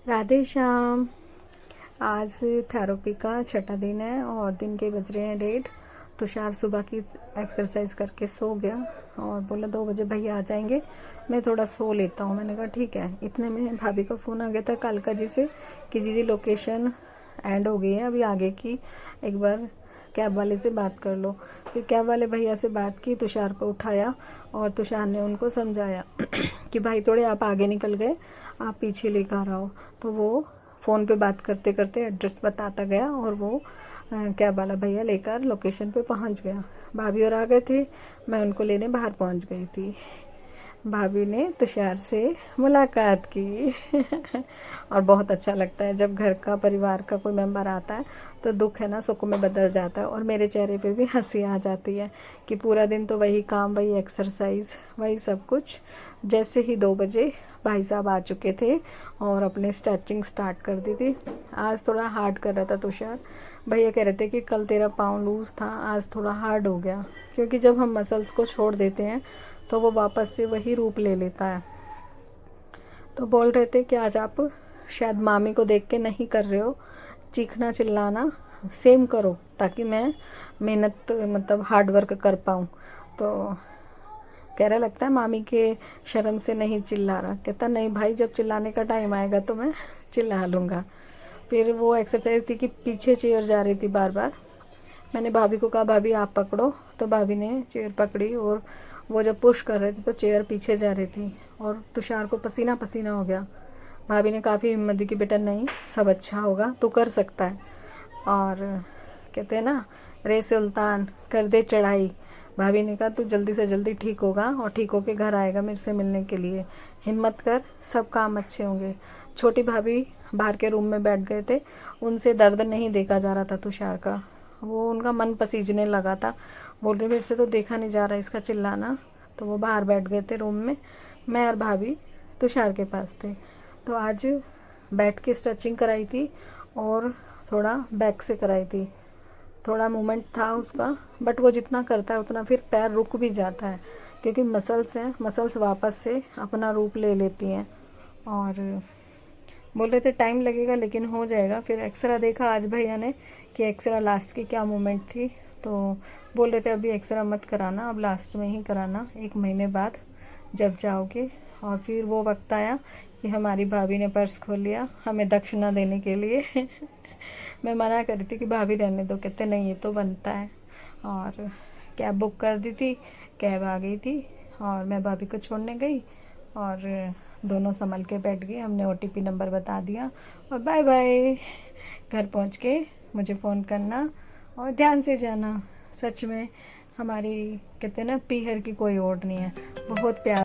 राधे श्याम। आज थेरेपी का छठा दिन है और दिन के बज रहे हैं 1:30। तुषार सुबह की एक्सरसाइज करके सो गया और बोला 2 बजे भैया आ जाएंगे, मैं थोड़ा सो लेता हूँ। मैंने कहा ठीक है। इतने में भाभी का फ़ोन आ गया था कालका जी से कि जी लोकेशन एंड हो गई है, अभी आगे की एक बार कैब वाले से बात कर लो। फिर कैब वाले भैया से बात की, तुषार को उठाया और तुषार ने उनको समझाया कि भाई थोड़े आप आगे निकल गए, आप पीछे लेकर आओ। तो वो फ़ोन पे बात करते करते एड्रेस बताता गया और वो कैब वाला भैया लेकर लोकेशन पे पहुंच गया। भाभी और आ गए थे, मैं उनको लेने बाहर पहुंच गई थी। भाभी ने तुषार से मुलाकात की और बहुत अच्छा लगता है जब घर का परिवार का कोई मेंबर आता है तो दुख है ना सुख में बदल जाता है। और मेरे चेहरे पे भी हंसी आ जाती है कि पूरा दिन तो वही काम, वही एक्सरसाइज, वही सब कुछ। जैसे ही 2 बजे भाई साहब आ चुके थे और अपने स्ट्रेचिंग स्टार्ट कर दी थी। आज थोड़ा हार्ड कर रहा था तुषार। भैया कह रहे थे कि कल तेरा पाँव लूज़ था, आज थोड़ा हार्ड हो गया, क्योंकि जब हम मसल्स को छोड़ देते हैं तो वो वापस से वही रूप ले लेता है। तो बोल रहे थे कि आज आप शायद मामी को देख के नहीं कर रहे हो, चीखना चिल्लाना सेम करो ताकि मैं मेहनत मतलब हार्ड वर्क कर पाऊँ। तो कह रहा लगता है मामी के शर्म से नहीं चिल्ला रहा। कहता नहीं भाई, जब चिल्लाने का टाइम आएगा तो मैं चिल्ला लूँगा। फिर वो एक्सरसाइज थी कि पीछे चेयर जा रही थी बार बार। मैंने भाभी को कहा भाभी आप पकड़ो, तो भाभी ने चेयर पकड़ी और वो जब पुश कर रहे थे तो चेयर पीछे जा रही थी और तुषार को पसीना पसीना हो गया। भाभी ने काफ़ी हिम्मत दी कि बेटा नहीं, सब अच्छा होगा, तू कर सकता है। और कहते हैं ना, रे सुल्तान कर दे चढ़ाई। भाभी ने कहा तू जल्दी से जल्दी ठीक होगा और ठीक होके घर आएगा मेरे से मिलने के लिए, हिम्मत कर, सब काम अच्छे होंगे। छोटी भाभी बाहर के रूम में बैठ गए थे, उनसे दर्द नहीं देखा जा रहा था तुषार का। वो उनका मन पसीजने लगा था। बोल रहे मेरे से तो देखा नहीं जा रहा इसका चिल्लाना। तो वो बाहर बैठ गए थे रूम में, मैं और भाभी तुषार के पास थे। तो आज बैठ के स्ट्रेचिंग कराई थी और थोड़ा बैक से कराई थी। थोड़ा मूवमेंट था उसका, बट वो जितना करता है उतना फिर पैर रुक भी जाता है, क्योंकि मसल्स हैं, मसल्स वापस से अपना रूप ले लेती हैं। और बोल रहे थे टाइम लगेगा लेकिन हो जाएगा। फिर एक्सरा देखा आज भैया ने कि एक्सरा लास्ट की क्या मूवमेंट थी। तो बोल रहे थे अभी एक्सरा मत कराना, अब लास्ट में ही कराना, 1 महीने बाद जब जाओगे। और फिर वो वक्त आया कि हमारी भाभी ने पर्स खोल लिया हमें दक्षिणा देने के लिए मैं मना कर रही थी कि भाभी रहने दो, कहते नहीं ये तो बनता है। और कैब बुक कर दी थी, कैब आ गई थी और मैं भाभी को छोड़ने गई और दोनों संभल के बैठ गए। हमने OTP नंबर बता दिया और बाय बाय। घर पहुंच के मुझे फ़ोन करना और ध्यान से जाना। सच में हमारी कहते हैं ना पीहर की कोई ओट नहीं है, बहुत प्यार।